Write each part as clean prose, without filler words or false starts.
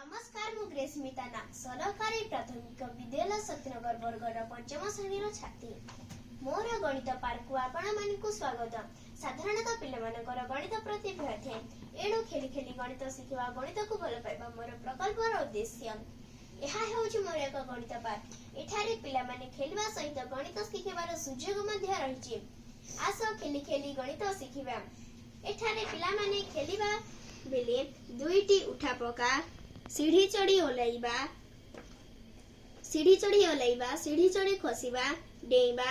नमस्कार मु ग्रेस्मिता नाग सरकारी प्राथमिक विद्यालय सत्यनगर बरगढ़ पंचम श्रेणी छात्री मोर गणित पाठ को आपण मानकु स्वागत। साधारणतः पिला मानकर गणित प्रति भय थे एणु खेली खेली गणित शिखिबा गणित को भल पाइबा मोर प्रकल्पर उद्देश्य। एहा हेउछि मोर एक गणित पाठ। एठारे पिला माने खेलबा सहित गणित शिखिबार सुयोग मध्य रहिछि। आसो खेली खेली गणित शिखिबा। एठारे पिला माने खेलिबा बेले दुईटी उठा पका सीढ़ी चढ़ी ओलाइबा सीढ़ी चढ़ी खसिबा डेइबा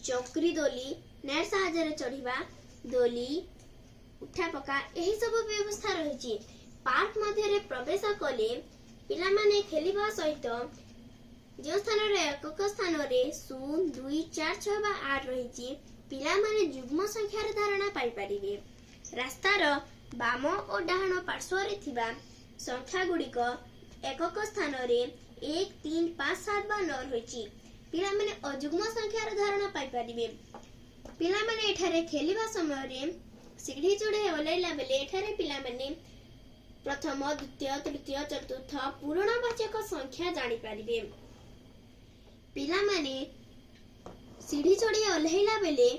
चक्री दोली नेट साहाय्य चढ़िबा दोली उठा पका एही सब व्यवस्था रहिछि। पार्क मध्य रे प्रवेश कले पिला माने खेलिबा सहित जो स्थान रे एकक स्थान रे 0 2 4 6 बा 8 रहिछि पिला माने युग्म संख्या रे धारणा पाई परिबे। रास्तार बाम और डाहाण पार्श्व रे थिबा संख्या गुड़िक एकक स्थान रे 1 3 5 7 बा 9 रहिछि पिला माने अजुग्म संख्या रे धारणा पाई परिबे। पिला माने एठारे खेलिबा समय रे सीढ़ी चढ़े ओलाइला बेले एठारे पिला माने प्रथम द्वितीय तृतीय चतुर्थ पूर्णवाचक संख्या जानि परिबे। पिला माने सीढ़ी चढ़े ओलाइला बेले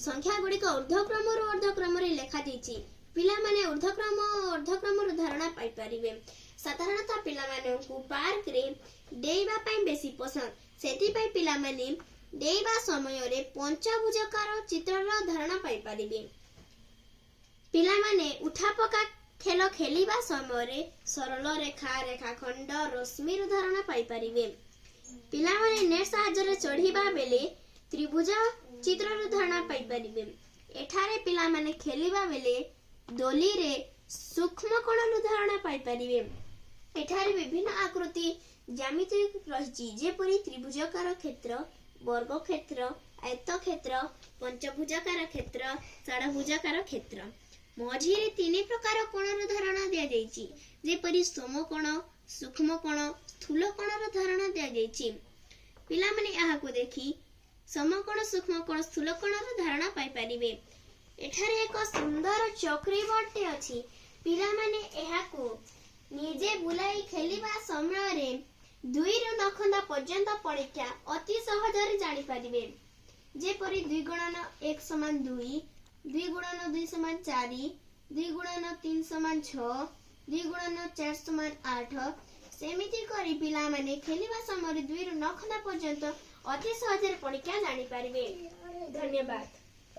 संख्या गुड़िक ऊर्ध्वक्रम रो ऊर्ध्वक्रम रे लेखा दिछि पिला माने ऊर्ध्वक्रम रो धारणा पाई परिबे। साधारणतः पिला माने को पार्क रे डेइबा पई बेसी पसंद सेति पई पिला माने डेइबा समय रे पंचभुजाकार चित्र रो धारणा पाई परिबे। पिला माने उठा पका खेल खेलिबा समय रे सरल रेखा रेखाखंड रश्मि रो धारणा पाई परिबे। पिला माने नेट साहाय्य रे चढ़िबा बेले त्रिभुज चित्र रो धारणा पाई परिबे। एठारे पिला माने खेलिबा बेले दोली रे सूक्ष्म कोण रो धारणा पाई परिबे। एठारे विभिन्न आकृति ज्यामिति रहिछि जेपरि त्रिभुजाकार क्षेत्र वर्ग क्षेत्र आयत क्षेत्र पंचभुजाकार क्षेत्र षडभुजाकार क्षेत्र मझी रे तीन प्रकार कोण रो धारणा दिया जाइछि जेपरि समकोण सूक्ष्म कोण स्थूल कोण रो धारणा दिया जाइछि। पिला माने एहा को देखि समकोण सूक्ष्म कोण स्थूल कोण रो धारणा पाई परिबे। एठारे एक सुंदर चक्री बोर्डटे अछि पिला माने एहा को निजे बुलाई खेलिबा समय रे 2 रु 9 खंदा पर्यंत परीक्षा अति सहज रे जानि परिबे। जेपरि 2 गुणन 1 समान 2 2 गुणन 2 समान 4 2 गुणन 3 समान 6 2 गुणन 4 समान 8 सेमिति करी पिला माने खेलिबा समय रे 2 रु 9 खंदा पर्यंत अति सहज रे परीक्षा जानि परिबे। धन्यवाद।